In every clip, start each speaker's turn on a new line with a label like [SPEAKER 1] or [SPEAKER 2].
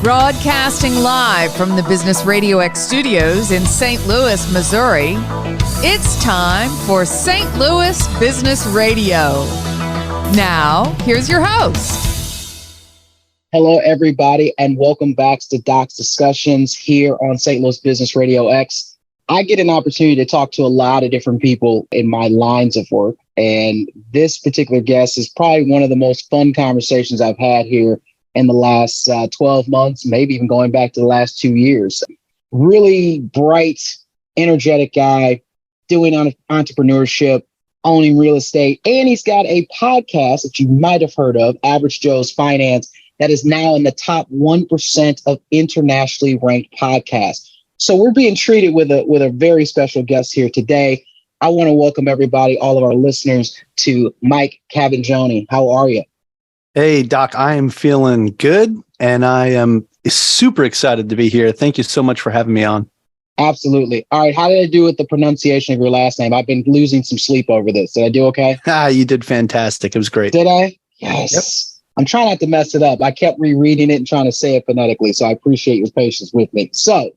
[SPEAKER 1] Broadcasting live from the Business RadioX studios in St. Louis, Missouri, it's time for St. Louis Business Radio. Now, here's your host.
[SPEAKER 2] Hello, everybody, and welcome back to Doc's Discussions here on St. Louis Business RadioX. I get an opportunity to talk to a lot of different people in my lines of work, and this particular guest is probably one of the most fun conversations I've had here in the last 12 months, maybe even going back to the last 2 years. Really bright, energetic guy doing entrepreneurship, owning real estate. And he's got a podcast that you might have heard of, Average Joe's Finance, that is now in the top 1% of internationally ranked podcasts. So we're being treated with a very special guest here today. I want to welcome everybody, all of our listeners, to Mike Cavaggioni. How are you?
[SPEAKER 3] Hey, Doc, I am feeling good, and I am super excited to be here. Thank you so much for having me on.
[SPEAKER 2] Absolutely. All right. How did I do with the pronunciation of your last name? I've been losing some sleep over this. Did I do okay?
[SPEAKER 3] You did fantastic. It was great.
[SPEAKER 2] Did I? Yes. Yep. I'm trying not to mess it up. I kept rereading it and trying to say it phonetically, so I appreciate your patience with me. So,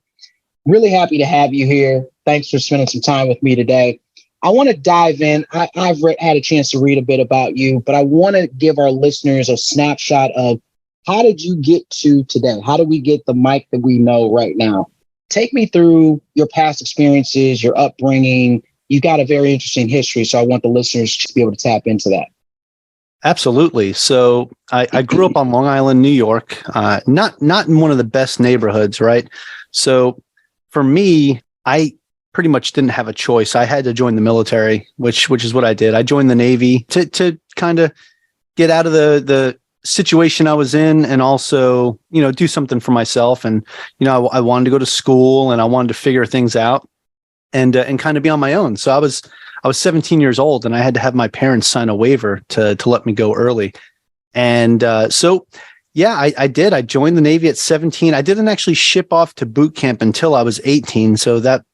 [SPEAKER 2] really happy to have you here. Thanks for spending some time with me today. I want to dive in. I've had a chance to read a bit about you, but I want to give our listeners a snapshot of how did you get to today? How do we get the Mike that we know right now? Take me through your past experiences, your upbringing. You've got a very interesting history, so I want the listeners to be able to tap into that.
[SPEAKER 3] Absolutely. So I grew up on Long Island, New York, not in one of the best neighborhoods, right? So for me, I pretty much didn't have a choice. I had to join the military, which is what I did. I joined the Navy to kind of get out of the situation I was in, and also, do something for myself. And, I wanted to go to school, and I wanted to figure things out and kind of be on my own. So I was 17 years old, and I had to have my parents sign a waiver to let me go early. And I did. I joined the Navy at 17. I didn't actually ship off to boot camp until I was 18. So that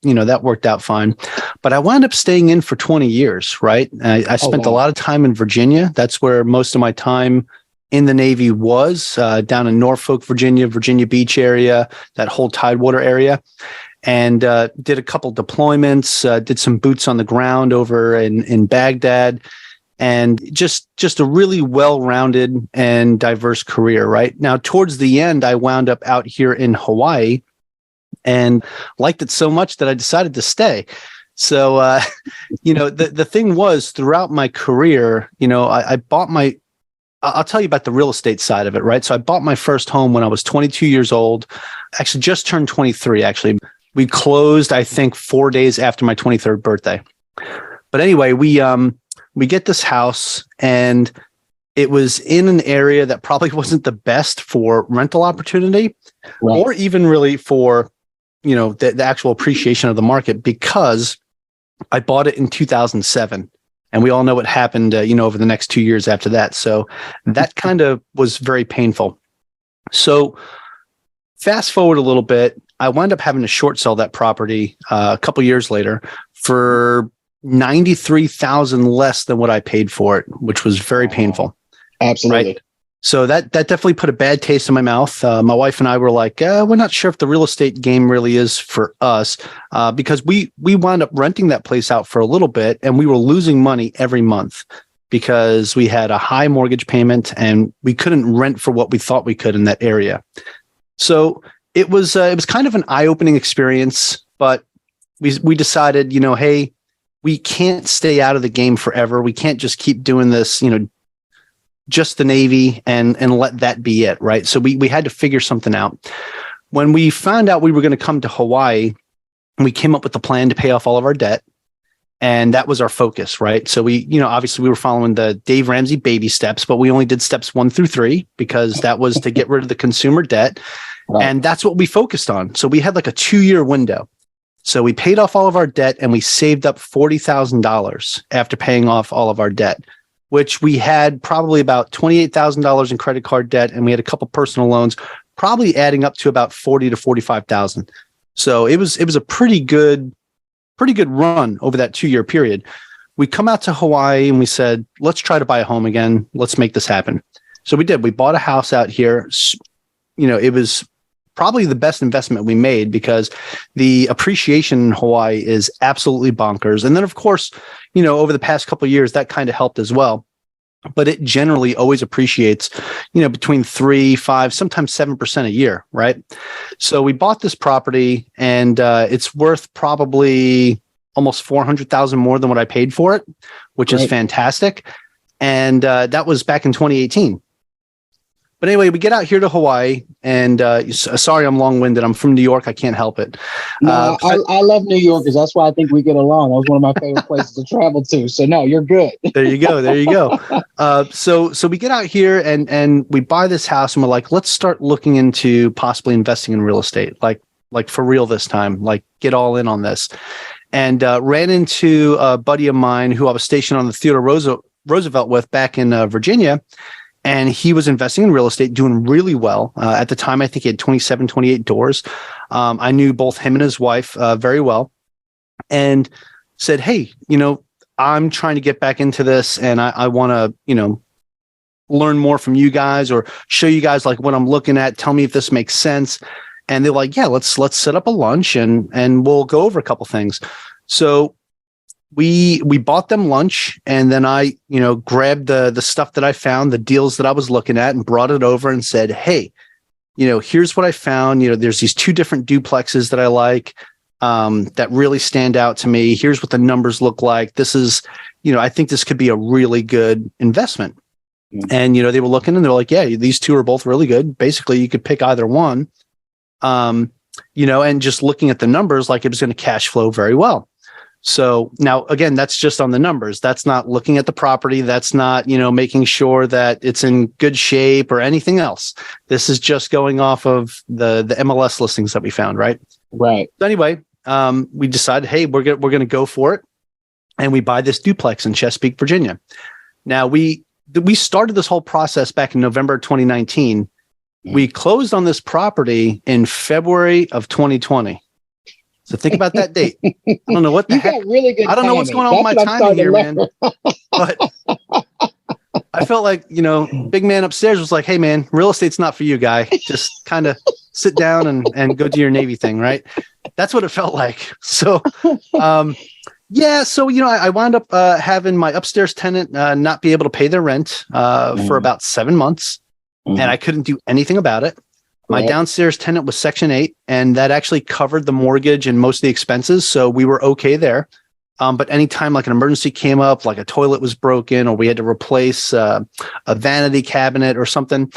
[SPEAKER 3] worked out fine. But I wound up staying in for 20 years, right? I spent a lot of time in Virginia. That's where most of my time in the Navy was, down in Norfolk, Virginia Beach area, that whole Tidewater area. And did a couple deployments, did some boots on the ground over in Baghdad. And just a really well-rounded and diverse career, right? Now, towards the end, I wound up out here in Hawaii and liked it so much that I decided to stay. So, the thing was, throughout my career, I bought I'll tell you about the real estate side of it, right? So I bought my first home when I was 22 years old, actually just turned 23, actually. We closed, I think, 4 days after my 23rd birthday. But anyway, we get this house, and it was in an area that probably wasn't the best for rental opportunity, right, or even really for, the actual appreciation of the market, because I bought it in 2007. And we all know what happened, over the next 2 years after that. So that kind of was very painful. So fast forward a little bit, I wound up having to short sell that property a couple years later for $93,000 less than what I paid for it, which was very painful.
[SPEAKER 2] Absolutely.
[SPEAKER 3] Right? So that definitely put a bad taste in my mouth. My wife and I were like, we're not sure if the real estate game really is for us, because we wound up renting that place out for a little bit, and we were losing money every month because we had a high mortgage payment and we couldn't rent for what we thought we could in that area. So it was kind of an eye-opening experience, but we decided, hey, we can't stay out of the game forever. We can't just keep doing this, just the Navy and let that be it, right? So we had to figure something out. When we found out we were going to come to Hawaii, we came up with a plan to pay off all of our debt. And that was our focus, right? So we, obviously we were following the Dave Ramsey baby steps, but we only did steps 1 through 3 because that was to get rid of the consumer debt. Right. And that's what we focused on. So we had like a 2-year window. So we paid off all of our debt, and we saved up $40,000 after paying off all of our debt, which we had probably about $28,000 in credit card debt, and we had a couple personal loans, probably adding up to about $40,000 to $45,000. So it was a pretty good run over that 2-year period. We come out to Hawaii and we said, let's try to buy a home again. Let's make this happen. So we did. We bought a house out here. It was probably the best investment we made because the appreciation in Hawaii is absolutely bonkers. And then, of course, over the past couple of years, that kind of helped as well. But it generally always appreciates, between 3, 5, sometimes 7% a year, right? So we bought this property, and it's worth probably almost $400,000 more than what I paid for it, which is fantastic. And that was back in 2018. But anyway, we get out here to Hawaii, and sorry, I'm long-winded. I'm from New York. I can't help it.
[SPEAKER 2] No, I love New Yorkers. That's why I think we get along. That was one of my favorite places to travel to. So no, you're good.
[SPEAKER 3] There you go. So we get out here and we buy this house, and we're like, let's start looking into possibly investing in real estate, like for real this time, like get all in on this. And ran into a buddy of mine who I was stationed on the Theodore Roosevelt with back in Virginia. And he was investing in real estate, doing really well. At the time, I think he had 27, 28 doors. I knew both him and his wife very well, and said, hey, I'm trying to get back into this, and I want to, learn more from you guys or show you guys like what I'm looking at. Tell me if this makes sense. And they're like, yeah, let's set up a lunch and we'll go over a couple things. So we bought them lunch, and then I, grabbed the stuff that I found, the deals that I was looking at, and brought it over and said, hey, here's what I found. There's these 2 different duplexes that I like that really stand out to me. Here's what the numbers look like. This is, I think this could be a really good investment. Mm-hmm. And, they were looking and they're like, yeah, these 2 are both really good. Basically, you could pick either one, and just looking at the numbers, like it was going to cash flow very well. So now, again, that's just on the numbers. That's not looking at the property. That's not, making sure that it's in good shape or anything else. This is just going off of the MLS listings that we found, right?
[SPEAKER 2] Right.
[SPEAKER 3] So anyway, we decided, hey, we're going to go for it. And we buy this duplex in Chesapeake, Virginia. Now, we started this whole process back in November 2019. We closed on this property in February of 2020. So think about that date. I don't know what the heck.
[SPEAKER 2] Really good
[SPEAKER 3] I don't know what's going on with my timing here, man. But I felt like, big man upstairs was like, hey, man, real estate's not for you, guy. Just kind of sit down and go do your Navy thing, right? That's what it felt like. So, so, I wound up having my upstairs tenant not be able to pay their rent for about 7 months, and I couldn't do anything about it. My downstairs tenant was Section 8, and that actually covered the mortgage and most of the expenses. So we were okay there. But anytime like an emergency came up, like a toilet was broken or we had to replace a vanity cabinet or something,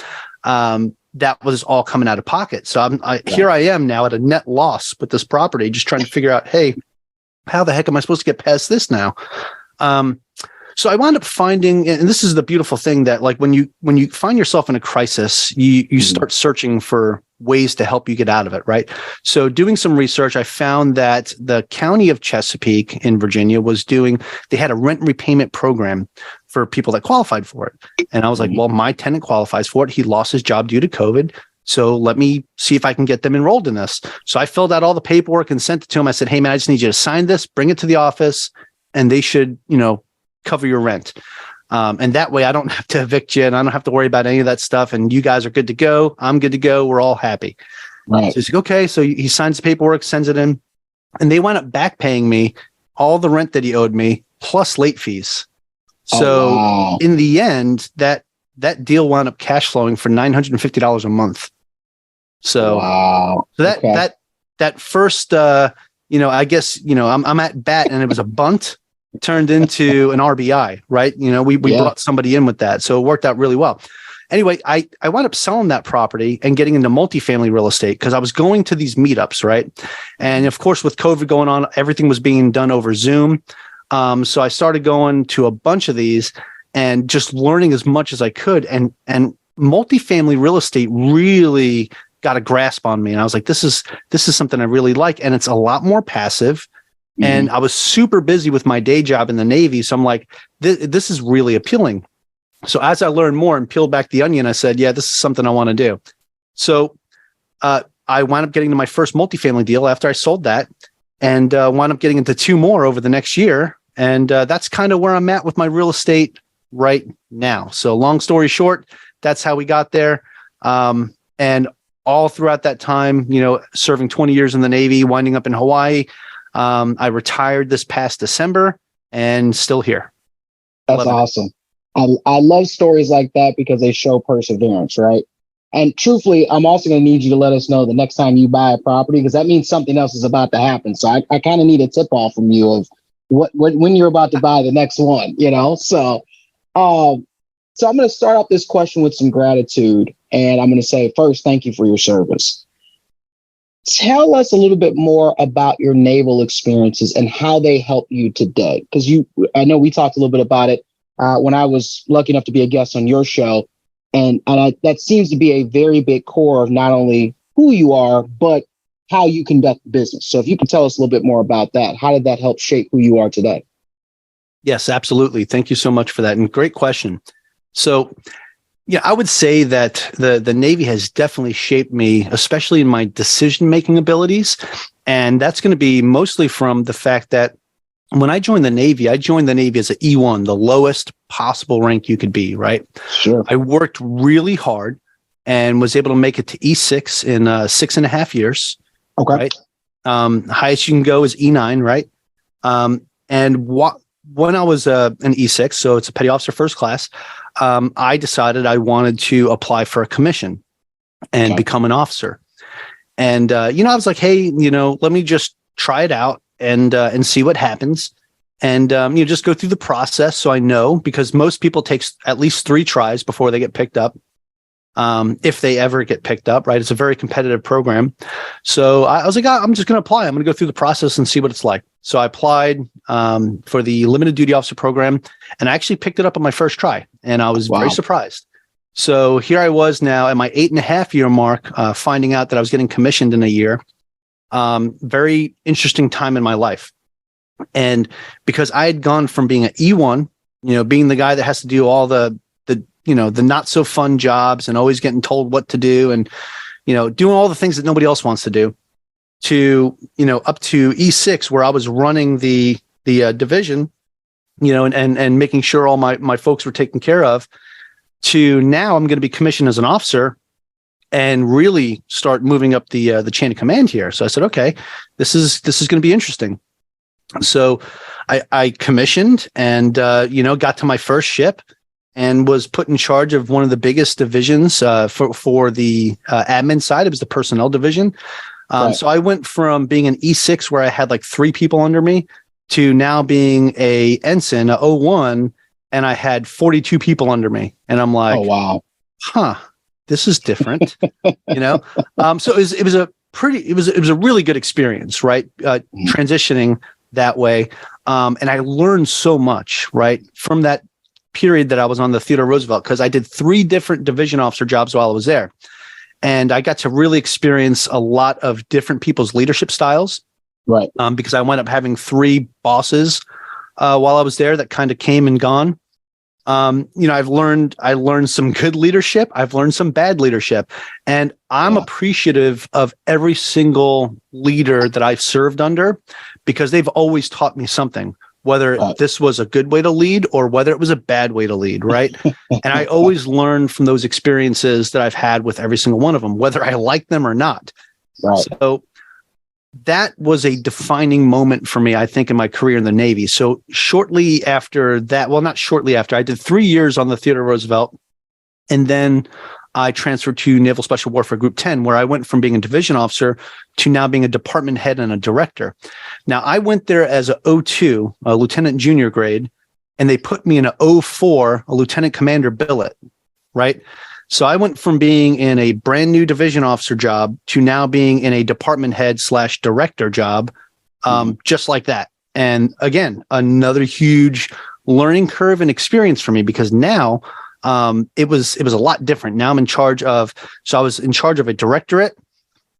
[SPEAKER 3] that was all coming out of pocket. So here I am now at a net loss with this property, just trying to figure out, hey, how the heck am I supposed to get past this now? So I wound up finding, and this is the beautiful thing, that like when you find yourself in a crisis, you start searching for ways to help you get out of it, right? So doing some research, I found that the county of Chesapeake in Virginia they had a rent repayment program for people that qualified for it. And I was like, well, my tenant qualifies for it. He lost his job due to COVID. So let me see if I can get them enrolled in this. So I filled out all the paperwork and sent it to him. I said, hey man, I just need you to sign this, bring it to the office, and they should, cover your rent. And that way I don't have to evict you and I don't have to worry about any of that stuff. And you guys are good to go. I'm good to go. We're all happy. Right. So he's like, okay. So he signs the paperwork, sends it in, and they wound up back paying me all the rent that he owed me plus late fees. So in the end, that deal wound up cash flowing for $950 a month. So, that first, I guess, I'm at bat and it was a bunt. Turned into an RBI, right? We brought somebody in with that. So it worked out really well. Anyway, I wound up selling that property and getting into multifamily real estate because I was going to these meetups, right? And of course, with COVID going on, everything was being done over Zoom. So I started going to a bunch of these and just learning as much as I could. And multifamily real estate really got a grasp on me. And I was like, this is something I really like. And it's a lot more passive. And I was super busy with my day job in the Navy. So I'm like, this is really appealing. So as I learned more and peeled back the onion, I said, yeah, this is something I want to do. So I wound up getting to my first multifamily deal after I sold that, and wound up getting into 2 more over the next year. And that's kind of where I'm at with my real estate right now. So long story short, that's how we got there. And all throughout that time, serving 20 years in the Navy, winding up in Hawaii. I retired this past December and still here.
[SPEAKER 2] That's awesome. I love stories like that because they show perseverance, right? And truthfully, I'm also going to need you to let us know the next time you buy a property, because that means something else is about to happen. So I kind of need a tip off from you of when you're about to buy the next one, So, so I'm going to start off this question with some gratitude, and I'm going to say first, thank you for your service. Tell us a little bit more about your naval experiences and how they help you today. Because I know we talked a little bit about it when I was lucky enough to be a guest on your show. And that seems to be a very big core of not only who you are, but how you conduct business. So if you can tell us a little bit more about that, how did that help shape who you are today?
[SPEAKER 3] Yes, absolutely. Thank you so much for that. And great question. So, yeah, I would say that the Navy has definitely shaped me, especially in my decision-making abilities. And that's going to be mostly from the fact that when I joined the Navy as an E1, the lowest possible rank you could be, right?
[SPEAKER 2] Sure.
[SPEAKER 3] I worked really hard and was able to make it to E6 in 6.5 years.
[SPEAKER 2] Okay.
[SPEAKER 3] Right. Highest you can go is E9, right? When I was an E6, so it's a petty officer first class, I decided I wanted to apply for a commission and become an officer. And I was like, hey, let me just try it out and see what happens. And just go through the process so I know, because most people take at least 3 tries before they get picked up. If they ever get picked up, right? It's a very competitive program. So I was like, I'm just going to apply. I'm going to go through the process and see what it's like. So I applied for the limited duty officer program, and I actually picked it up on my first try, and I was very surprised. So here I was now at my 8.5 year mark, finding out that I was getting commissioned in a year. Very interesting time in my life. And because I had gone from being an E1, being the guy that has to do all the not so fun jobs and always getting told what to do and, doing all the things that nobody else wants to do, to, up to E6, where I was running the division, and making sure all my folks were taken care of, to now I'm going to be commissioned as an officer and really start moving up the chain of command here. So I said, okay, this is going to be interesting. So I commissioned and, got to my first ship and was put in charge of one of the biggest divisions for the admin side. It was the personnel division. Right. So I went from being an E6 where I had like 3 people under me to now being a ensign, a O1, and I had 42 people under me. And I'm like, oh, wow, this is different. So it was a really good experience, right? Transitioning that way. And I learned so much, right, from that period that I was on the Theodore Roosevelt, because I did 3 different division officer jobs while I was there. And I got to really experience a lot of different people's leadership styles. Right. Because I wound up having 3 bosses while I was there that kind of came and gone. I learned some good leadership. I've learned some bad leadership, and I'm appreciative of every single leader that I've served under, because they've always taught me something, whether this was a good way to lead or whether it was a bad way to lead. Right. And I always learn from those experiences that I've had with every single one of them, whether I like them or not. Right. So that was a defining moment for me, I think, in my career in the Navy. So shortly after that, well, not shortly after, I did 3 years on the Theodore Roosevelt, and then I transferred to Naval Special Warfare Group 10, where I went from being a division officer to now being a department head and a director. Now, I went there as a O2, a lieutenant junior grade, and they put me in a O4, a lieutenant commander billet, right? So I went from being in a brand new division officer job to now being in a department head / director job, just like that. And again, another huge learning curve and experience for me, because now it was a lot different. Now I'm in charge of, so I was in charge of a directorate,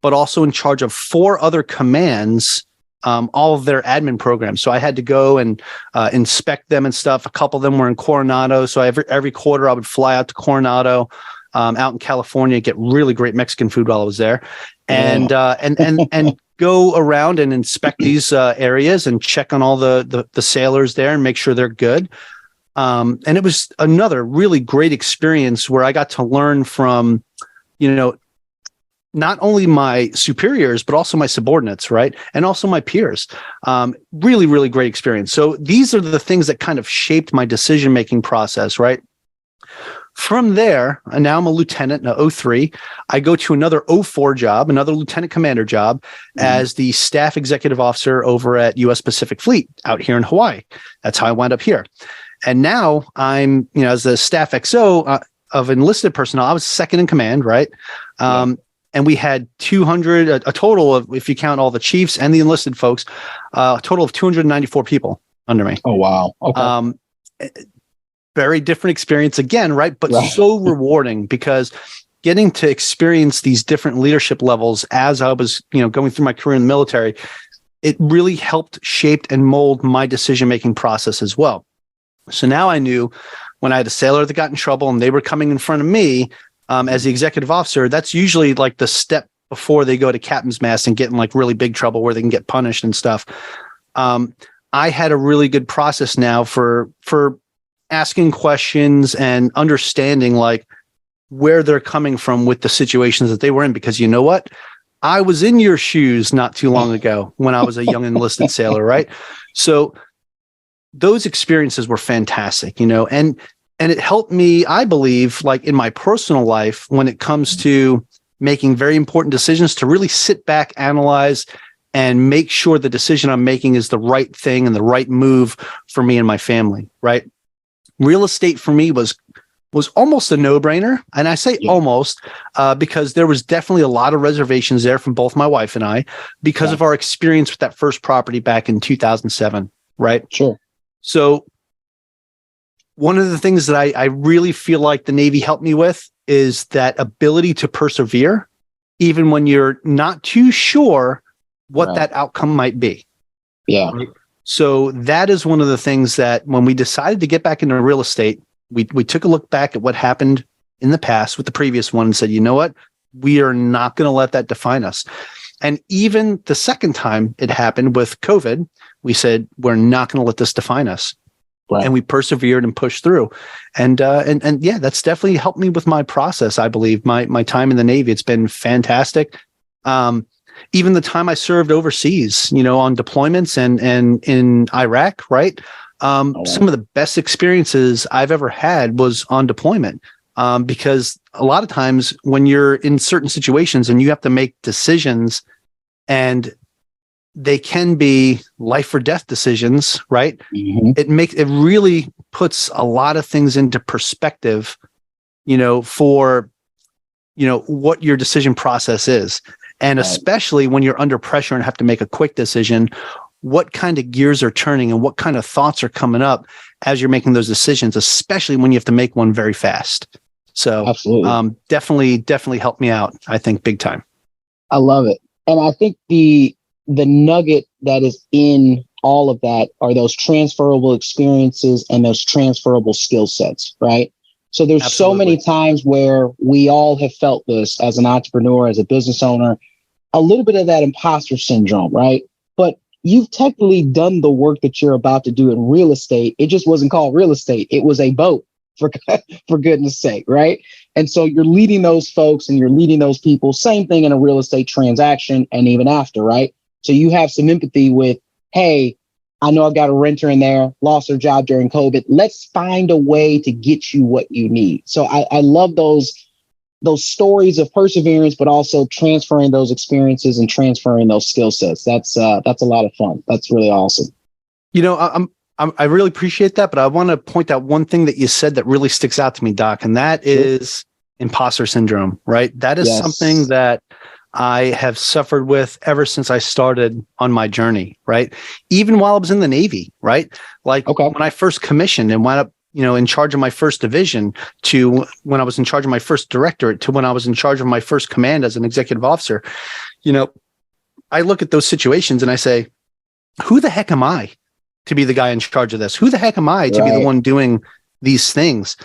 [SPEAKER 3] but also in charge of 4 other commands, all of their admin programs. So I had to go and inspect them and stuff. A couple of them were in Coronado. So every quarter I would fly out to Coronado, out in California, get really great Mexican food while I was there, and go around and inspect these areas and check on all the sailors there and make sure they're good. And it was another really great experience where I got to learn from, not only my superiors, but also my subordinates, right? And also my peers. Really, really great experience. So these are the things that kind of shaped my decision-making process, right? From there, and now I'm a lieutenant in a 03. I go to another 04 job, another lieutenant commander job as the staff executive officer over at U.S. Pacific Fleet out here in Hawaii. That's how I wound up here. And now I'm, as the staff XO of enlisted personnel, I was second in command, right? And we had 200, a total of, if you count all the chiefs and the enlisted folks, a total of 294 people under me.
[SPEAKER 2] Oh, wow. Okay.
[SPEAKER 3] Very different experience again, right? But so rewarding, because getting to experience these different leadership levels as I was, going through my career in the military, it really helped shape and mold my decision-making process as well. So now I knew when I had a sailor that got in trouble and they were coming in front of me as the executive officer, that's usually like the step before they go to captain's mast and get in like really big trouble where they can get punished and stuff. I had a really good process now for asking questions and understanding like where they're coming from with the situations that they were in, because you know what? I was in your shoes not too long ago when I was a young enlisted sailor, right? So those experiences were fantastic, and it helped me, I believe, like in my personal life, when it comes to making very important decisions, to really sit back, analyze, and make sure the decision I'm making is the right thing and the right move for me and my family, right? Real estate for me was almost a no-brainer. And I say almost because there was definitely a lot of reservations there from both my wife and I because of our experience with that first property back in 2007, right?
[SPEAKER 2] Sure.
[SPEAKER 3] So one of the things that I really feel like the Navy helped me with is that ability to persevere, even when you're not too sure what that outcome might be.
[SPEAKER 2] Yeah.
[SPEAKER 3] Right? So that is one of the things that when we decided to get back into real estate, we took a look back at what happened in the past with the previous one and said, you know what? We are not going to let that define us. And even the second time it happened with COVID, we said, we're not going to let this define us. Right. And we persevered and pushed through. And yeah, that's definitely helped me with my process. I believe my time in the Navy, it's been fantastic. Even the time I served overseas, on deployments and in Iraq, right? Some of the best experiences I've ever had was on deployment. Because a lot of times when you're in certain situations and you have to make decisions, and they can be life or death decisions, right? Mm-hmm. It really puts a lot of things into perspective, for, what your decision process is. And especially when you're under pressure and have to make a quick decision, what kind of gears are turning and what kind of thoughts are coming up as you're making those decisions, especially when you have to make one very fast. So absolutely. Definitely helped me out, I think, big time.
[SPEAKER 2] I love it. And I think the nugget that is in all of that are those transferable experiences and those transferable skill sets, right? So there's so many times where we all have felt this as an entrepreneur, as a business owner, a little bit of that imposter syndrome, right? But you've technically done the work that you're about to do in real estate. It just wasn't called real estate. It was a boat, for goodness sake, right? And so you're leading those folks and you're leading those people. Same thing in a real estate transaction and even after, right? So you have some empathy with, hey, I know I've got a renter in there, lost their job during COVID. Let's find a way to get you what you need. So I love those stories of perseverance, but also transferring those experiences and transferring those skill sets. That's a lot of fun. That's really awesome.
[SPEAKER 3] I really appreciate that, but I want to point out one thing that you said that really sticks out to me, Doc, and that is imposter syndrome, right? That is something that I have suffered with ever since I started on my journey, right? Even while I was in the Navy, right? Like when I first commissioned and wound up, in charge of my first division, to when I was in charge of my first directorate, to when I was in charge of my first command as an executive officer, I look at those situations and I say, who the heck am I to be the guy in charge of this? Who the heck am I to be the one doing these things?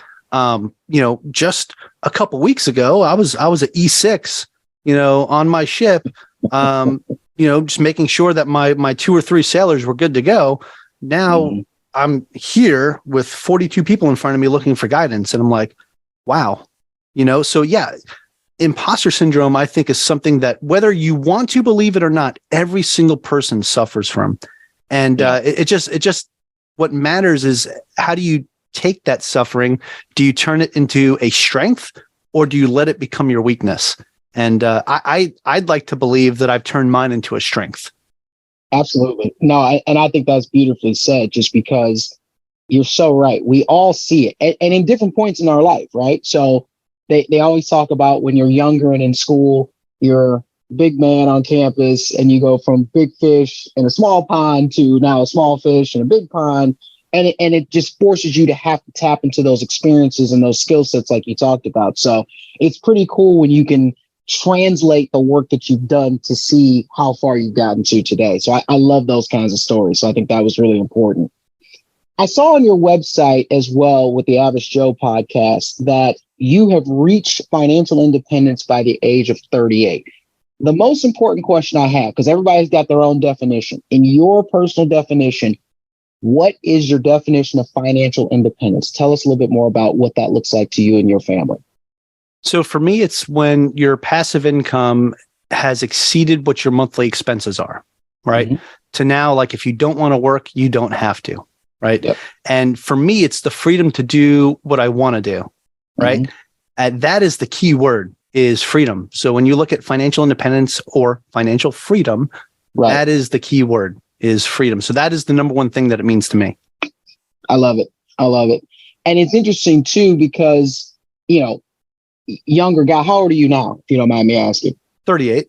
[SPEAKER 3] Just a couple weeks ago, I was at E6, on my ship, just making sure that my 2 or 3 sailors were good to go. Now I'm here with 42 people in front of me looking for guidance. And I'm like, wow, so yeah, imposter syndrome, I think, is something that, whether you want to believe it or not, every single person suffers from. And it just what matters is, how do you take that suffering? Do you turn it into a strength, or do you let it become your weakness? And I'd like to believe that I've turned mine into a strength.
[SPEAKER 2] Absolutely. No, I think that's beautifully said, just because you're so right. We all see it, and in different points in our life, right? So they always talk about when you're younger and in school, you're a big man on campus, and you go from big fish in a small pond to now a small fish in a big pond. And it just forces you to have to tap into those experiences and those skill sets like you talked about. So it's pretty cool when you can translate the work that you've done to see how far you've gotten to today. So I love those kinds of stories. So I think that was really important. I saw on your website as well, with the Average Joe podcast, that you have reached financial independence by the age of 38. The most important question I have, because everybody's got their own definition, in your personal definition, what is your definition of financial independence? Tell us a little bit more about what that looks like to you and your family.
[SPEAKER 3] So for me, it's when your passive income has exceeded what your monthly expenses are, right? Mm-hmm. To now, like, if you don't want to work, you don't have to, right? Yep. And for me, it's the freedom to do what I want to do, right? Mm-hmm. And that is the key word, is freedom. So when you look at financial independence or financial freedom, right, that is the key word, is freedom. So that is the number one thing that it means to me.
[SPEAKER 2] I love it. I love it. And it's interesting too, because, younger guy, how old are you now, if you don't mind me asking?
[SPEAKER 3] 38.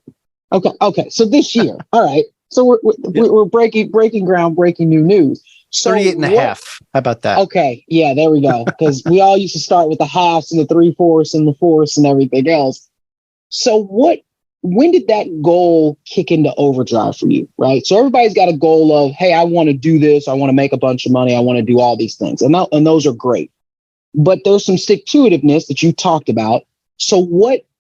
[SPEAKER 2] Okay. So this year, all right. So we're breaking ground, breaking new news. So
[SPEAKER 3] 38 and a half. How about that?
[SPEAKER 2] Okay. Yeah, there we go. Because we all used to start with the halves and the 3/4 and the fourths and everything else. So when did that goal kick into overdrive for you, right? So everybody's got a goal of, hey, I want to do this. I want to make a bunch of money. I want to do all these things. And those are great. But there's some stick-to-itiveness that you talked about. So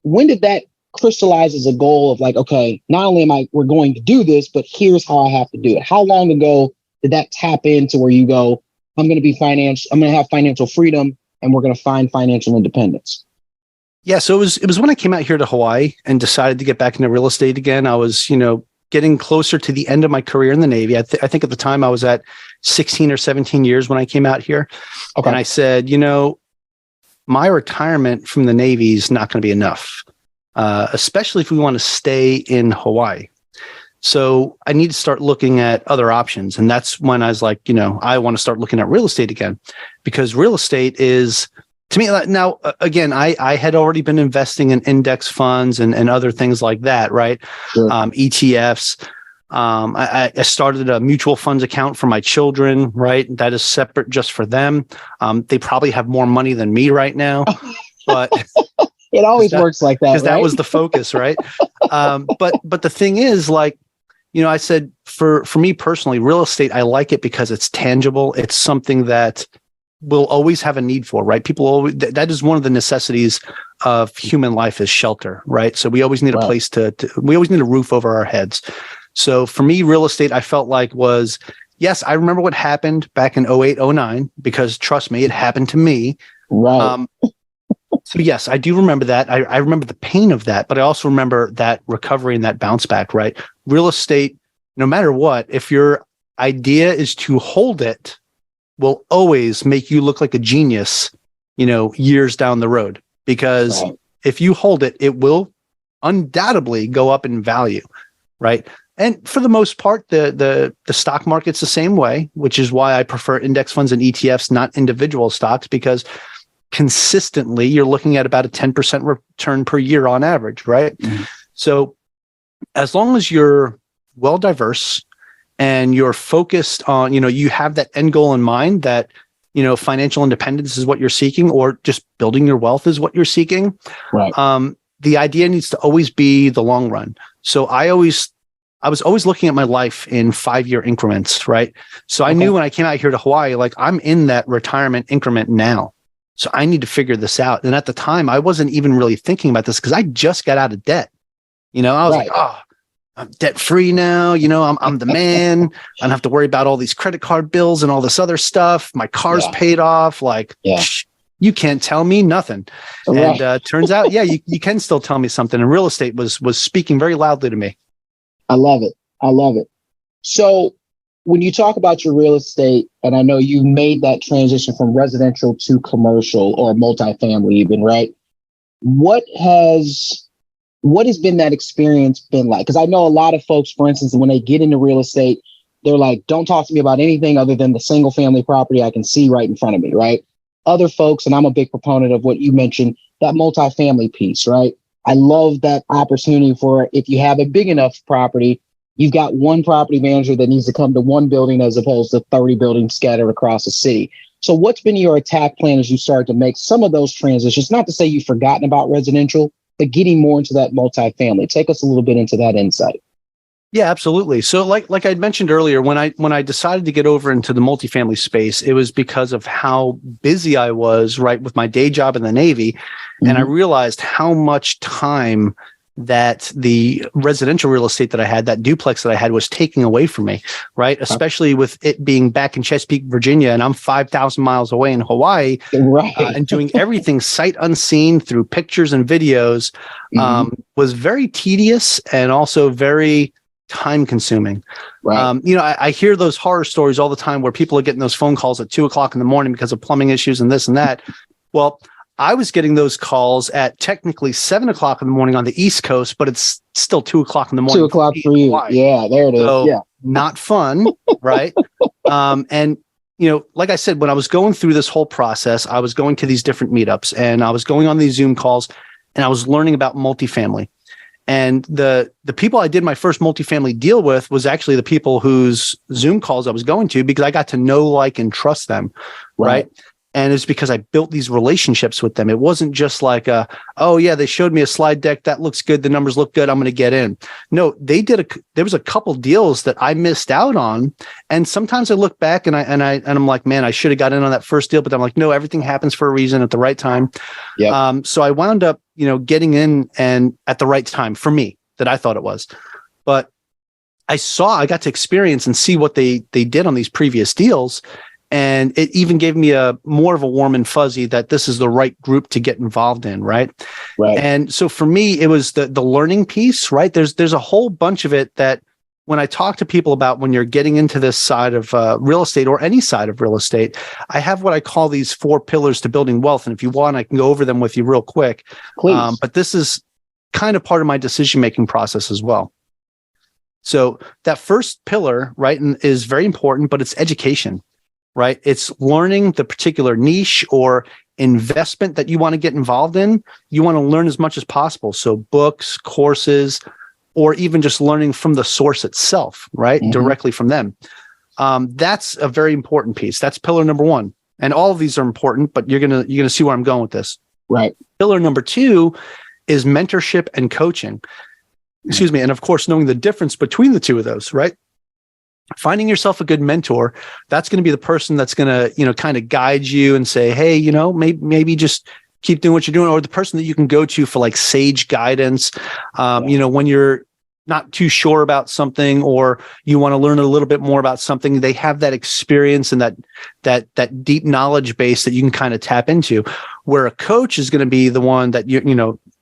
[SPEAKER 2] when did that crystallize as a goal of, like, okay, not only we're going to do this, but here's how I have to do it? How long ago did that tap into where you go, I'm going to have financial freedom, and we're going to find financial independence?
[SPEAKER 3] Yeah. So it was when I came out here to Hawaii and decided to get back into real estate again. I was, getting closer to the end of my career in the Navy. I think at the time I was at 16 or 17 years when I came out here. Okay. And I said, my retirement from the Navy is not going to be enough, especially if we want to stay in Hawaii. So I need to start looking at other options. And that's when I was like, I want to start looking at real estate again, because real estate is, to me, now, again, I had already been investing in index funds and other things like that, right? Sure. ETFs. I started a mutual funds account for my children, right? That is separate just for them. They probably have more money than me right now, but
[SPEAKER 2] it always works like that,
[SPEAKER 3] because
[SPEAKER 2] right?
[SPEAKER 3] That was the focus, right? But the thing is, like, I said, for me personally, real estate, I like it because it's tangible. It's something that we'll always have a need for, right? People always, that is one of the necessities of human life, is shelter, right? So we always need a place we always need a roof over our heads. So for me, real estate, I felt like was, yes, I remember what happened back in 08, 09, because trust me, it happened to me.
[SPEAKER 2] Right.
[SPEAKER 3] So yes, I do remember that. I remember the pain of that, but I also remember that recovery and that bounce back, right? Real estate, no matter what, if your idea is to hold it, will always make you look like a genius, years down the road, because if you hold it, it will undoubtedly go up in value, right? And for the most part, the stock market's the same way, which is why I prefer index funds and ETFs, not individual stocks, because consistently you're looking at about a 10% return per year on average, right? Mm-hmm. So as long as you're well diverse and you're focused on, you have that end goal in mind, that, financial independence is what you're seeking, or just building your wealth is what you're seeking. Right. The idea needs to always be the long run. So I was always looking at my life in 5-year increments, right? So I knew when I came out here to Hawaii, like, I'm in that retirement increment now. So I need to figure this out. And at the time, I wasn't even really thinking about this because I just got out of debt. I was like, oh, I'm debt free now. I'm the man. I don't have to worry about all these credit card bills and all this other stuff. My car's paid off. Like, you can't tell me nothing.
[SPEAKER 2] Right.
[SPEAKER 3] And turns out, yeah, you can still tell me something. And real estate was speaking very loudly to me.
[SPEAKER 2] I love it. I love it. So when you talk about your real estate, and I know you made that transition from residential to commercial or multifamily even, right? What has been that experience been like? Because I know a lot of folks, for instance, when they get into real estate, they're like, don't talk to me about anything other than the single family property I can see right in front of me, right? Other folks, and I'm a big proponent of what you mentioned, that multifamily piece, right? I love that opportunity for, if you have a big enough property, you've got one property manager that needs to come to one building as opposed to 30 buildings scattered across the city. So what's been your attack plan as you started to make some of those transitions? Not to say you've forgotten about residential, but getting more into that multifamily. Take us a little bit into that insight.
[SPEAKER 3] Yeah, absolutely. So like I'd mentioned earlier, when I decided to get over into the multifamily space, it was because of how busy I was, right, with my day job in the Navy. Mm-hmm. And I realized how much time that the residential real estate that I had, that duplex that I had, was taking away from me, right? Especially with it being back in Chesapeake, Virginia, and I'm 5,000 miles away in Hawaii,
[SPEAKER 2] right?
[SPEAKER 3] And doing everything sight unseen through pictures and videos was very tedious and also very time consuming.
[SPEAKER 2] Right.
[SPEAKER 3] I hear those horror stories all the time where people are getting those phone calls at 2:00 in the morning because of plumbing issues and this and that. Well, I was getting those calls at technically 7:00 in the morning on the East Coast, but it's still 2:00 in the morning.
[SPEAKER 2] 2:00 for you. Yeah, there it is.
[SPEAKER 3] So,
[SPEAKER 2] yeah.
[SPEAKER 3] Not fun. Right. And like I said, when I was going through this whole process, I was going to these different meetups and I was going on these Zoom calls and I was learning about multifamily. And the people I did my first multifamily deal with was actually the people whose Zoom calls I was going to, because I got to know, like, and trust them. Right. And it's because I built these relationships with them. It wasn't just like, oh yeah, they showed me a slide deck. That looks good. The numbers look good. I'm going to get in. No, there was a couple deals that I missed out on. And sometimes I look back and I'm like, man, I should have got in on that first deal, but I'm like, no, everything happens for a reason at the right time. Yep. So I wound up, getting in and at the right time for me, that I thought it was. But I got to experience and see what they did on these previous deals. And it even gave me more of a warm and fuzzy that this is the right group to get involved in. Right. And so for me, it was the learning piece, right? There's a whole bunch of it that when I talk to people about when you're getting into this side of real estate or any side of real estate, I have what I call these 4 pillars to building wealth. And if you want, I can go over them with you real quick.
[SPEAKER 2] Please.
[SPEAKER 3] But this is kind of part of my decision-making process as well. So that first pillar, right, is very important, but it's education. Right? It's learning the particular niche or investment that you want to get involved in. You want to learn as much as possible. So books, courses, or even just learning from the source itself, right? Mm-hmm. Directly from them. That's a very important piece. That's pillar number 1. And all of these are important, but you're gonna see where I'm going with this.
[SPEAKER 2] Right.
[SPEAKER 3] Pillar number 2 is mentorship and coaching. Excuse me. And of course, knowing the difference between the two of those, right? Finding yourself a good mentor, that's going to be the person that's going to, kind of guide you and say, hey, maybe just keep doing what you're doing, or the person that you can go to for like sage guidance, when you're not too sure about something or you want to learn a little bit more about something. They have that experience and that deep knowledge base that you can kind of tap into, where a coach is going to be the one that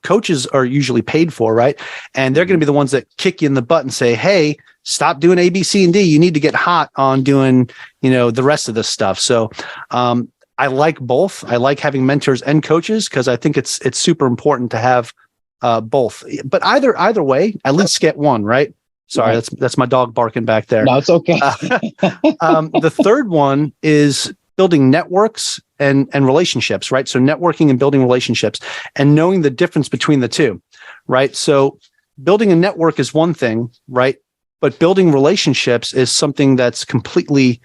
[SPEAKER 3] coaches are usually paid for, right? And they're going to be the ones that kick you in the butt and say, hey, stop doing A, B, C, and D. You need to get hot on doing, the rest of this stuff. So I like both. I like having mentors and coaches because I think it's super important to have both. But either way, at least get one, right? Sorry, that's my dog barking back there.
[SPEAKER 2] No, it's okay.
[SPEAKER 3] The third one is building networks and relationships, right? So networking and building relationships and knowing the difference between the two, right? So building a network is one thing, right? But building relationships is something that's completely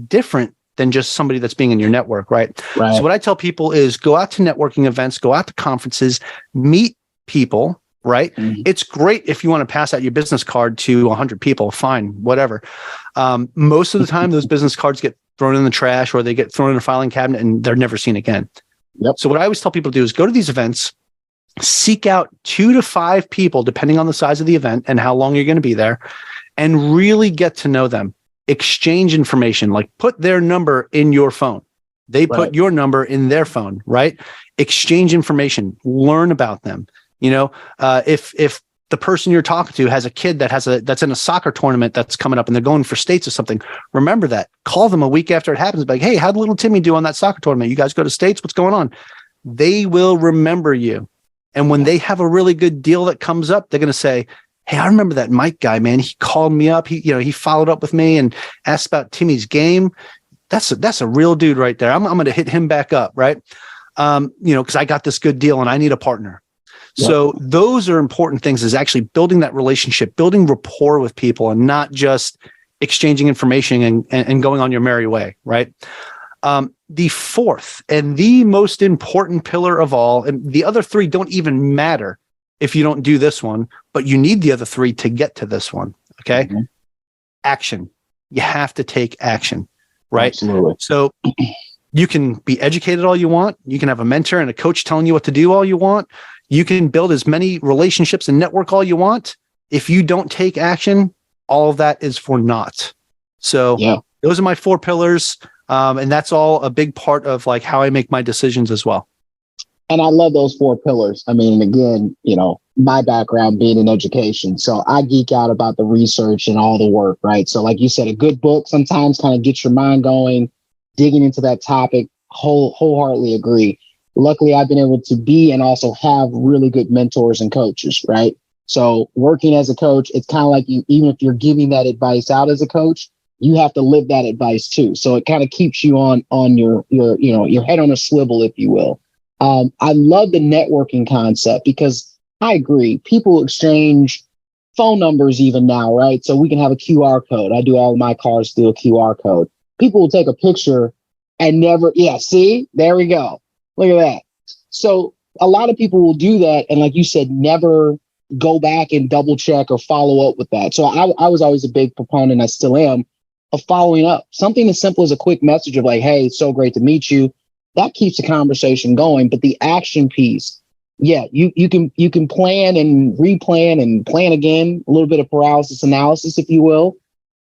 [SPEAKER 3] different than just somebody that's being in your network, right? So what I tell people is go out to networking events, go out to conferences, meet people, right? Mm-hmm. It's great if you want to pass out your business card to 100 people, fine, whatever. Most of the time, those business cards get thrown in the trash or they get thrown in a filing cabinet and they're never seen again.
[SPEAKER 2] Yep.
[SPEAKER 3] So what I always tell people to do is go to these events, seek out 2 to 5 people, depending on the size of the event and how long you're going to be there, and really get to know them. Exchange information, like put their number in your phone, They put your number in their phone, right? Exchange information, learn about them. If the person you're talking to has a kid that's in a soccer tournament that's coming up and they're going for states or something, remember that. Call them a week after it happens. Like, hey, how'd little Timmy do on that soccer tournament? You guys go to states? What's going on? They will remember you. And when they have a really good deal that comes up, they're going to say, hey, I remember that Mike guy, man. He called me up. He followed up with me and asked about Timmy's game. That's a real dude right there. I'm going to hit him back up, right? Because I got this good deal and I need a partner. So those are important things, is actually building that relationship, building rapport with people, and not just exchanging information and going on your merry way, right? The fourth and the most important pillar of all, and the other three don't even matter if you don't do this one, but you need the other three to get to this one, okay? Mm-hmm. Action. You have to take action, right?
[SPEAKER 2] Absolutely.
[SPEAKER 3] So you can be educated all you want. You can have a mentor and a coach telling you what to do all you want. You can build as many relationships and network all you want. If you don't take action, all of that is for naught. So those are my 4 pillars. And that's all a big part of like how I make my decisions as well.
[SPEAKER 2] And I love those 4 pillars. I mean, again, my background being in education. So I geek out about the research and all the work, right? So like you said, a good book sometimes kind of gets your mind going, digging into that topic. Wholeheartedly agree. Luckily, I've been able to be and also have really good mentors and coaches, right? So working as a coach, it's kind of like even if you're giving that advice out as a coach, you have to live that advice too. So it kind of keeps you on your head on a swivel, if you will. I love the networking concept because I agree. People exchange phone numbers even now, right? So we can have a QR code. I do all of my cars through a QR code. People will take a picture and never, see, there we go. Look at that. So a lot of people will do that. And like you said, never go back and double check or follow up with that. So I was always a big proponent, I still am, of following up. Something as simple as a quick message of like, hey, it's so great to meet you. That keeps the conversation going. But the action piece, you can plan and replan and plan again, a little bit of paralysis analysis, if you will.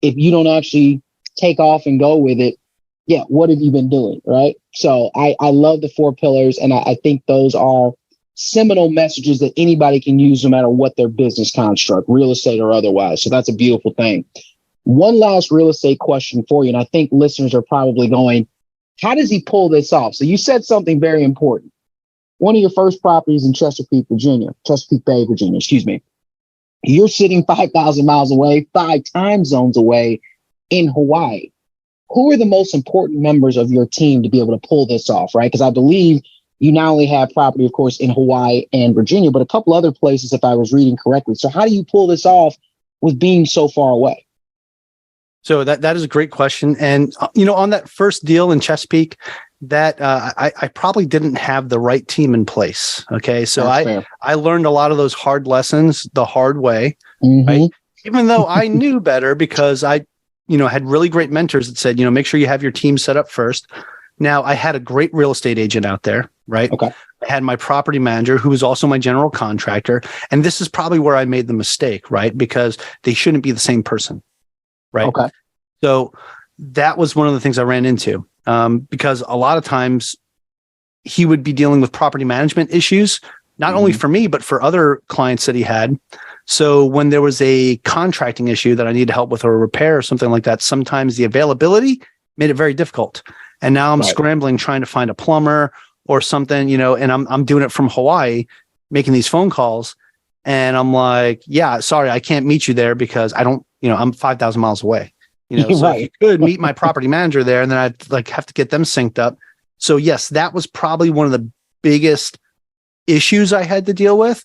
[SPEAKER 2] If you don't actually take off and go with it, what have you been doing, right? So I love the 4 pillars, and I think those are seminal messages that anybody can use no matter what their business construct, real estate or otherwise. So that's a beautiful thing. One last real estate question for you, and I think listeners are probably going, how does he pull this off? So you said something very important. One of your first properties in Chesapeake Bay, Virginia, you're sitting 5,000 miles away, 5 time zones away in Hawaii. Who are the most important members of your team to be able to pull this off, right? Because I believe you not only have property, of course, in Hawaii and Virginia, but a couple other places, if I was reading correctly. So how do you pull this off with being so far away?
[SPEAKER 3] So that is a great question. And, on that first deal in Chesapeake, that I probably didn't have the right team in place. Okay. So I learned a lot of those hard lessons the hard way, right? Even though I knew better because I had really great mentors that said, make sure you have your team set up first. Now, I had a great real estate agent out there, right? Okay. I had my property manager who was also my general contractor. And this is probably where I made the mistake, right? Because they shouldn't be the same person, right? Okay. So that was one of the things I ran into because a lot of times he would be dealing with property management issues, not only for me, but for other clients that he had. So when there was a contracting issue that I needed help with or a repair or something like that, sometimes the availability made it very difficult. And now I'm scrambling, trying to find a plumber or something, and I'm doing it from Hawaii, making these phone calls. And I'm like, sorry, I can't meet you there because I don't, I'm 5,000 miles away. So if you could meet my property manager there, and then I'd have to get them synced up. So yes, that was probably one of the biggest issues I had to deal with.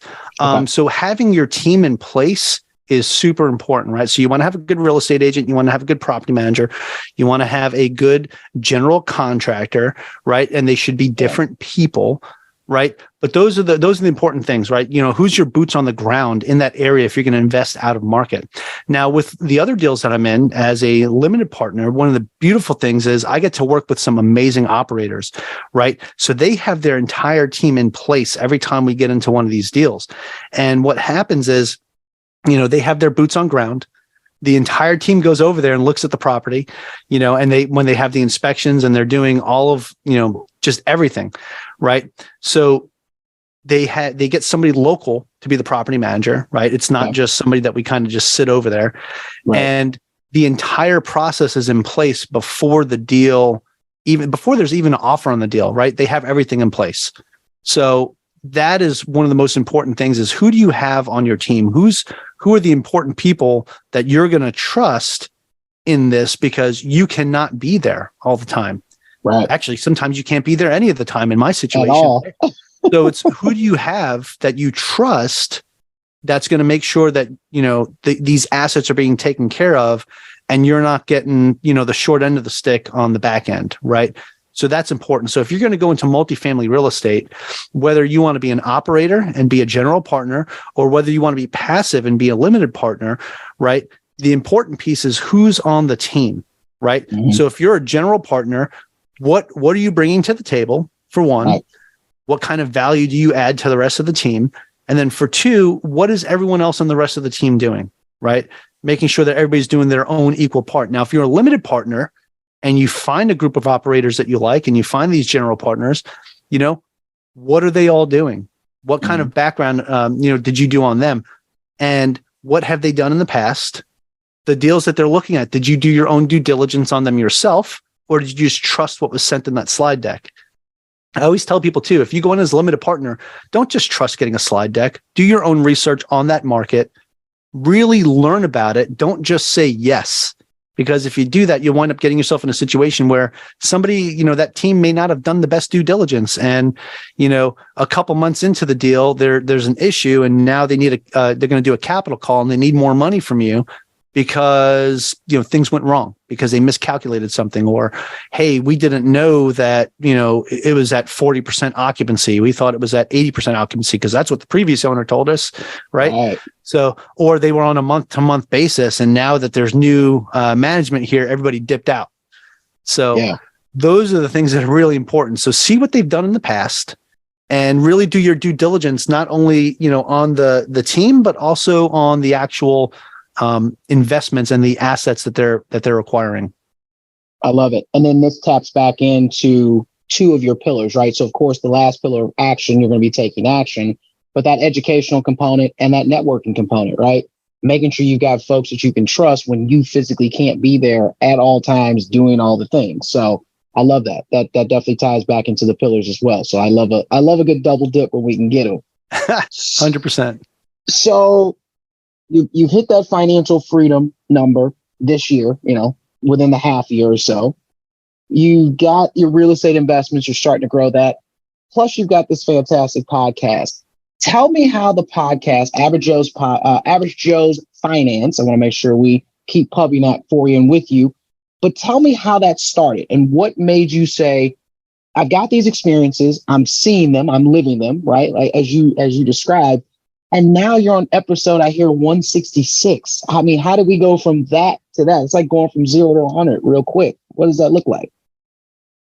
[SPEAKER 3] So having your team in place is super important, right? So you want to have a good real estate agent, you want to have a good property manager, you want to have a good general contractor, right? And they should be different people, right? But those are the important things, right? Who's your boots on the ground in that area if you're going to invest out of market. Now, with the other deals that I'm in as a limited partner, one of the beautiful things is I get to work with some amazing operators, right? So they have their entire team in place every time we get into one of these deals. And what happens is, they have their boots on ground. the entire team goes over there and looks at the property, and when they have the inspections and they're doing all of, just everything, right? So they get somebody local to be the property manager, right? It's not just somebody that we kind of just sit over there. Right. And the entire process is in place before the deal, even before there's even an offer on the deal, right? They have everything in place. So that is one of the most important things, is who do you have on your team? Who are the important people that you're going to trust in this, because you cannot be there all the time. Right. Actually, sometimes you can't be there any of the time in my situation. At all. So it's who do you have that you trust that's going to make sure that, these assets are being taken care of, and you're not getting, the short end of the stick on the back end, right? So that's important. So if you're going to go into multifamily real estate, whether you want to be an operator and be a general partner, or whether you want to be passive and be a limited partner, right? The important piece is who's on the team, right? Mm-hmm. So if you're a general partner, what are you bringing to the table, for one? Right. What kind of value do you add to the rest of the team? And then for two, what is everyone else on the rest of the team doing, right? Making sure that everybody's doing their own equal part. Now, if you're a limited partner and you find a group of operators that you like, and you find these general partners, what are they all doing? What kind of background, did you do on them? And what have they done in the past? The deals that they're looking at, did you do your own due diligence on them yourself, or did you just trust what was sent in that slide deck? I always tell people too, if you go in as a limited partner, don't just trust getting a slide deck. Do your own research on that market. Really learn about it. Don't just say yes, because if you do that, you'll wind up getting yourself in a situation where somebody, that team may not have done the best due diligence, and a couple months into the deal, there's an issue, and now they need they're going to do a capital call, and they need more money from you because things went wrong, because they miscalculated something, or hey, we didn't know that it was at 40% occupancy, we thought it was at 80% occupancy because that's what the previous owner told us, right? So, or they were on a month-to-month basis, and now that there's new management here, everybody dipped out. So those are the things that are really important. So see what they've done in the past, and really do your due diligence, not only on the team, but also on the actual investments and the assets that they're acquiring.
[SPEAKER 2] I love it. And then this taps back into two of your pillars, right? So of course, the last pillar of action, you're going to be taking action, but that educational component and that networking component, right? Making sure you've got folks that you can trust when you physically can't be there at all times doing all the things. So I love that. That definitely ties back into the pillars as well. So I love a good double dip when we can get them.
[SPEAKER 3] 100%.
[SPEAKER 2] So you've hit that financial freedom number this year, within the half year or so. You got your real estate investments. You're starting to grow that. Plus, you've got this fantastic podcast. Tell me how the podcast, Average Joe's Finance, I want to make sure we keep pubbing that for you and with you, but tell me how that started and what made you say, I've got these experiences, I'm seeing them, I'm living them, right? Like as you described. And now you're on episode, I hear 166. I mean, how do we go from that to that? It's like going from 0 to 100 real quick. What does that look like?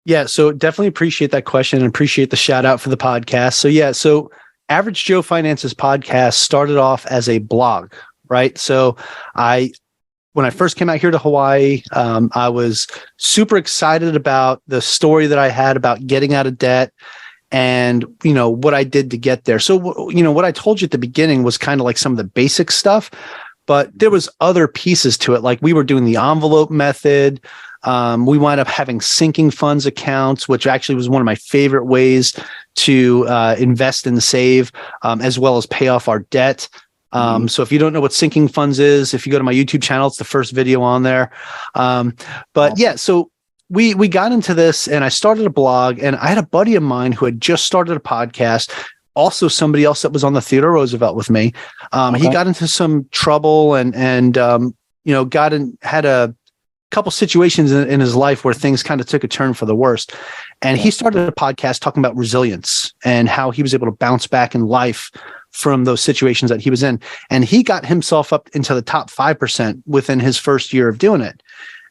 [SPEAKER 3] Yeah, so definitely appreciate that question and appreciate the shout out for the podcast. So Average Joe Finance's podcast started off as a blog, right? So when I first came out here to Hawaii, I was super excited about the story that I had about getting out of debt, and what I did to get there. So what I told you at the beginning was kind of like some of the basic stuff, but there was other pieces to it. Like we were doing the envelope method. We wound up having sinking funds accounts, which actually was one of my favorite ways to invest and save, as well as pay off our debt. So if you don't know what sinking funds is, if you go to my YouTube channel, it's the first video on there. But yeah, so we got into this, and I started a blog, and I had a buddy of mine who had just started a podcast. Also somebody else that was on the Theodore Roosevelt with me. He got into some trouble and had a couple situations in his life where things kind of took a turn for the worst. And he started a podcast talking about resilience and how he was able to bounce back in life from those situations that he was in. And he got himself up into the top 5% within his first year of doing it.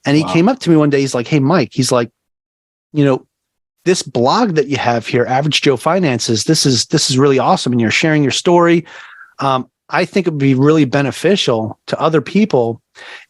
[SPEAKER 3] And he came up to me one day. He's like, "Hey, Mike," he's like, "this blog that you have here, Average Joe Finances, this is really awesome. And you're sharing your story. I I think it would be really beneficial to other people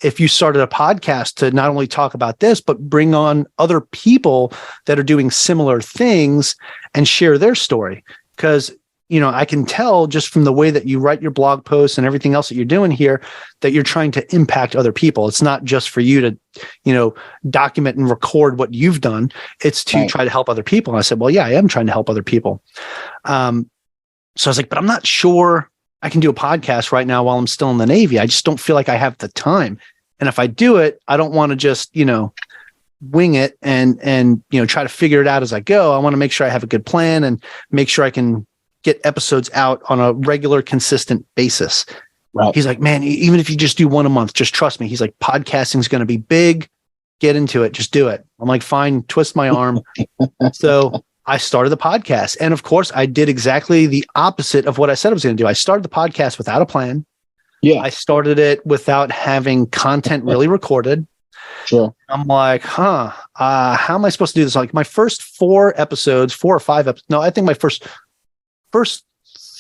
[SPEAKER 3] if you started a podcast to not only talk about this, but bring on other people that are doing similar things and share their story. Because, I can tell just from the way that you write your blog posts and everything else that you're doing here, that you're trying to impact other people. It's not just for you to, document and record what you've done. It's to try to help other people. And I said, well, yeah, I am trying to help other people. So I was like, but I'm not sure I can do a podcast right now while I'm still in the Navy. I just don't feel like I have the time. And if I do it, I don't want to just, wing it and try to figure it out as I go. I want to make sure I have a good plan and make sure I can get episodes out on a regular, consistent basis.
[SPEAKER 2] Right.
[SPEAKER 3] He's like, man, even if you just do one a month, just trust me. He's like, podcasting is going to be big. Get into it. Just do it. I'm like, fine, twist my arm. So I started the podcast. And of course, I did exactly the opposite of what I said I was going to do. I started the podcast without a plan.
[SPEAKER 2] Yeah.
[SPEAKER 3] I started it without having content really recorded.
[SPEAKER 2] Sure.
[SPEAKER 3] I'm like, how am I supposed to do this? Like my first 4 or 5 episodes. No, I think my first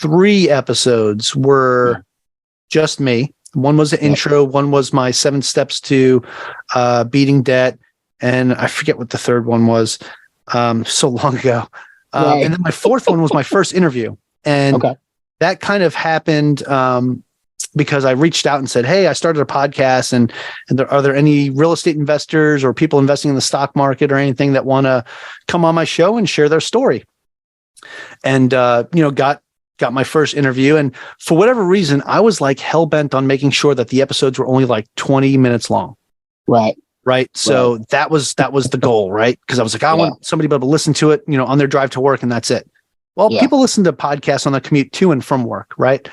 [SPEAKER 3] 3 episodes were just me. One was the intro. One was my 7 steps to beating debt. And I forget what the third one was. So long ago. And then my 4th one was my first interview. And that kind of happened because I reached out and said, hey, I started a podcast and are there any real estate investors or people investing in the stock market or anything that want to come on my show and share their story? And, got my first interview. And for whatever reason, I was like hell-bent on making sure that the episodes were only like 20 minutes long. Right. So that was the goal, right? Because I was like, I want somebody to be able to listen to it, on their drive to work, and that's it. Well, people listen to podcasts on the commute to and from work, right?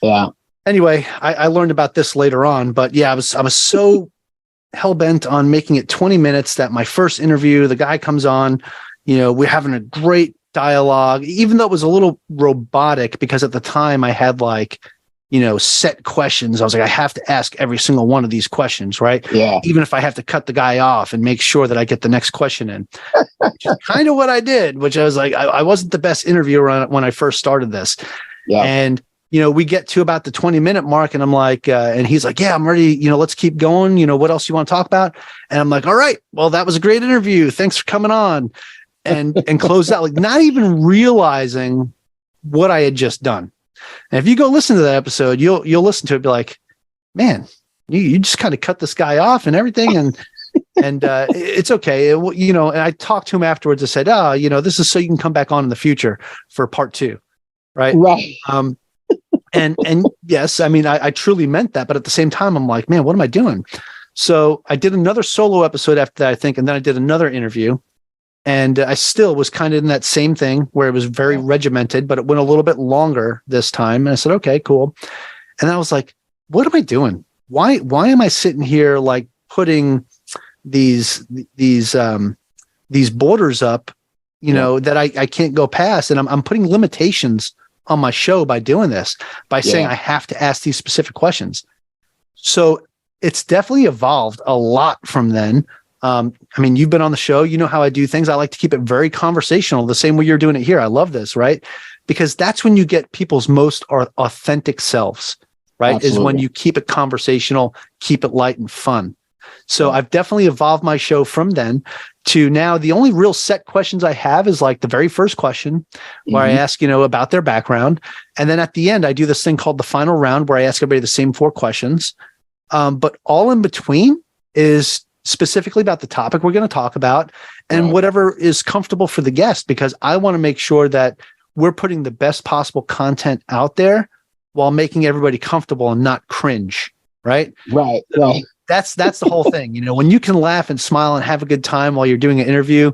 [SPEAKER 2] Yeah.
[SPEAKER 3] Anyway, I learned about this later on, but yeah, I was so hell-bent on making it 20 minutes that my first interview, the guy comes on, we're having a great dialogue, even though it was a little robotic because at the time I had set questions. I was like, I have to ask every single one of these questions, right?
[SPEAKER 2] Yeah.
[SPEAKER 3] Even if I have to cut the guy off and make sure that I get the next question in, which is kind of what I did, which I was like, I wasn't the best interviewer when I first started this.
[SPEAKER 2] Yeah.
[SPEAKER 3] And, we get to about the 20-minute mark and I'm like, and he's like, yeah, I'm ready. Let's keep going. What else you want to talk about? And I'm like, all right, well, that was a great interview. Thanks for coming on. And close out, like not even realizing what I had just done. And if you go listen to that episode, you'll listen to it, be like, man, you just kind of cut this guy off and everything. And it's okay. And I talked to him afterwards. I said, this is so you can come back on in the future for part 2. Right.
[SPEAKER 2] Right.
[SPEAKER 3] And yes, I mean, I truly meant that. But at the same time, I'm like, man, what am I doing? So I did another solo episode after that, I think. And then I did another interview. And I still was kind of in that same thing where it was very regimented, but it went a little bit longer this time. And I said, okay, cool. And I was like, what am I doing? Why am I sitting here like putting these borders up, that I can't go past? And I'm putting limitations on my show by doing this, by saying I have to ask these specific questions. So it's definitely evolved a lot from then. I mean, you've been on the show, you know how I do things. I like to keep it very conversational, the same way you're doing it here. I love this, right? Because that's when you get people's most authentic selves, right?
[SPEAKER 2] Absolutely.
[SPEAKER 3] Is when you keep it conversational, keep it light and fun. So I've definitely evolved my show from then to now. The only real set questions I have is like the very first question where I ask, about their background. And then at the end, I do this thing called the final round where I ask everybody the same 4 questions. But all in between is specifically about the topic we're going to talk about and whatever is comfortable for the guest, because I want to make sure that we're putting the best possible content out there while making everybody comfortable and not cringe. Right.
[SPEAKER 2] Right.
[SPEAKER 3] That's the whole thing. When you can laugh and smile and have a good time while you're doing an interview,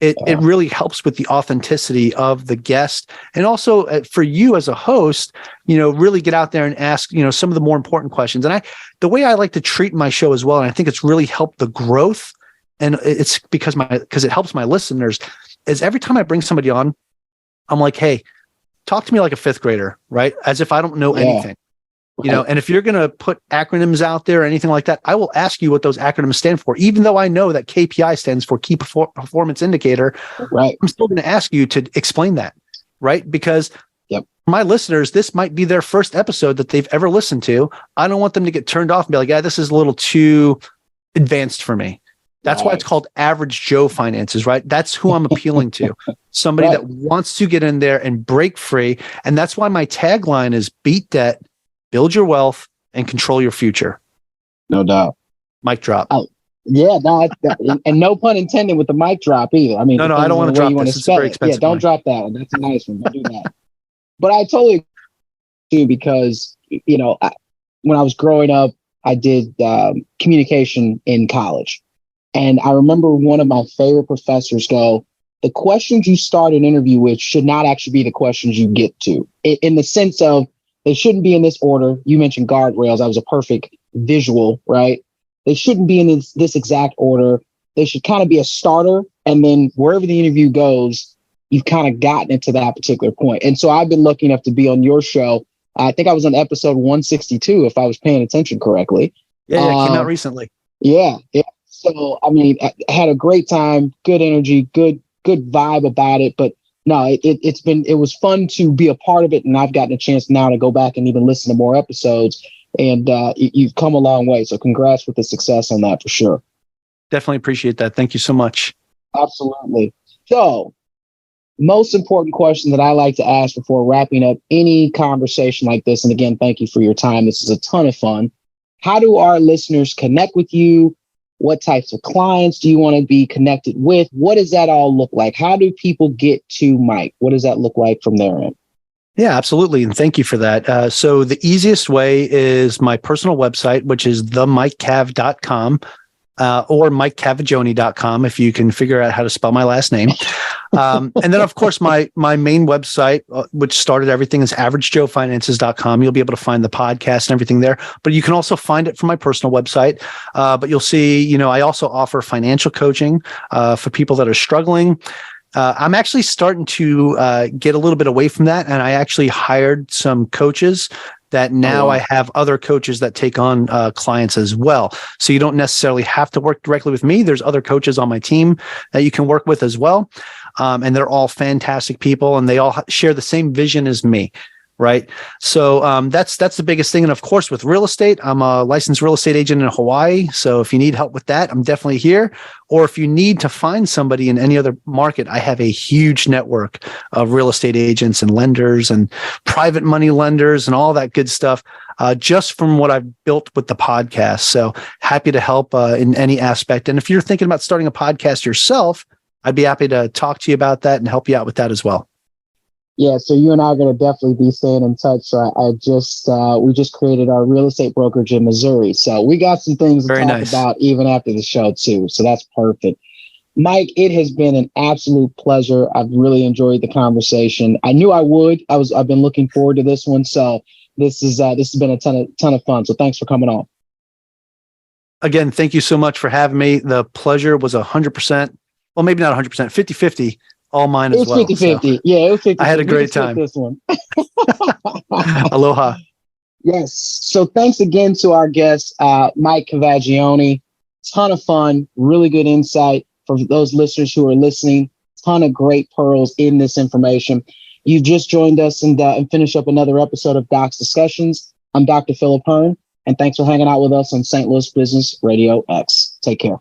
[SPEAKER 3] it really helps with the authenticity of the guest. And also for you as a host, really get out there and ask, some of the more important questions. And the way I like to treat my show as well, and I think it's really helped the growth, and it's because it helps my listeners, is every time I bring somebody on, I'm like, hey, talk to me like a 5th grader, right? As if I don't know anything. And if you're going to put acronyms out there or anything like that, I will ask you what those acronyms stand for. Even though I know that KPI stands for key performance indicator,
[SPEAKER 2] right?
[SPEAKER 3] I'm still going to ask you to explain that, right? Because For my listeners, this might be their first episode that they've ever listened to. I don't want them to get turned off and be like, yeah, this is a little too advanced for me. That's why it's called Average Joe Finances, right? That's who I'm appealing to. Somebody that wants to get in there and break free. And that's why my tagline is beat debt, build your wealth, and control your future.
[SPEAKER 2] No doubt.
[SPEAKER 3] Mic drop.
[SPEAKER 2] Oh, yeah, no, and no pun intended with the mic drop either. I mean,
[SPEAKER 3] no, I don't want to drop this. It's very expensive.
[SPEAKER 2] Yeah, don't drop that one. That's a nice one. Don't do that. But I totally agree because, you know, when I was growing up, I did communication in college. And I remember one of my favorite professors go, the questions you start an interview with should not actually be the questions you get to, in the sense of they shouldn't be in this order. You mentioned guardrails. That was a perfect visual, right? They shouldn't be in this exact order. They should kind of be a starter. And then wherever the interview goes, you've kind of gotten it to that particular point. And so I've been lucky enough to be on your show. I think I was on episode 162, if I was paying attention correctly.
[SPEAKER 3] Yeah, it came out recently.
[SPEAKER 2] Yeah. So, I mean, I had a great time, good energy, good vibe about it. But no, it was fun to be a part of it. And I've gotten a chance now to go back and even listen to more episodes. And you've come a long way. So congrats with the success on that for sure.
[SPEAKER 3] Definitely appreciate that. Thank you so much.
[SPEAKER 2] Absolutely. So most important question that I like to ask before wrapping up any conversation like this. And again, thank you for your time. This is a ton of fun. How do our listeners connect with you? What types of clients do you want to be connected with? What does that all look like? How do people get to Mike? What does that look like from their end?
[SPEAKER 3] Yeah, absolutely. And thank you for that. So the easiest way is my personal website, which is themikecav.com or MikeCavaggioni.com, if you can figure out how to spell my last name. And then, of course, my main website, which started everything, is averagejoefinances.com. You'll be able to find the podcast and everything there. But you can also find it from my personal website. But you'll see, you know, I also offer financial coaching for people that are struggling. I'm actually starting to get a little bit away from that. And I actually hired some coaches that now I have other coaches that take on clients as well. So you don't necessarily have to work directly with me. There's other coaches on my team that you can work with as well. And they're all fantastic people and they all share the same vision as me. Right. So that's the biggest thing. And of course, with real estate, I'm a licensed real estate agent in Hawaii. So if you need help with that, I'm definitely here. Or if you need to find somebody in any other market, I have a huge network of real estate agents and lenders and private money lenders and all that good stuff, just from what I've built with the podcast. So happy to help in any aspect. And if you're thinking about starting a podcast yourself, I'd be happy to talk to you about that and help you out with that as well.
[SPEAKER 2] Yeah, so you and I are going to definitely be staying in touch. So we just created our real estate brokerage in Missouri. So we got some things to talk about even after the show too. So that's perfect. Mike, it has been an absolute pleasure. I've really enjoyed the conversation. I knew I would. I've been looking forward to this one. So this has been a ton of fun. So thanks for coming on.
[SPEAKER 3] Again, thank you so much for having me. The pleasure was 100%. Well, maybe not 100%, 50-50. All mine as well. It was 50-50.
[SPEAKER 2] So yeah, it was 50-50.
[SPEAKER 3] I had a great time.
[SPEAKER 2] This one.
[SPEAKER 3] Aloha.
[SPEAKER 2] Yes. So thanks again to our guest, Mike Cavaggioni. Ton of fun, really good insight for those listeners who are listening. Ton of great pearls in this information. You've just joined us and finish up another episode of Doc's Discussions. I'm Dr. Philip Hearn, and thanks for hanging out with us on St. Louis Business Radio X. Take care.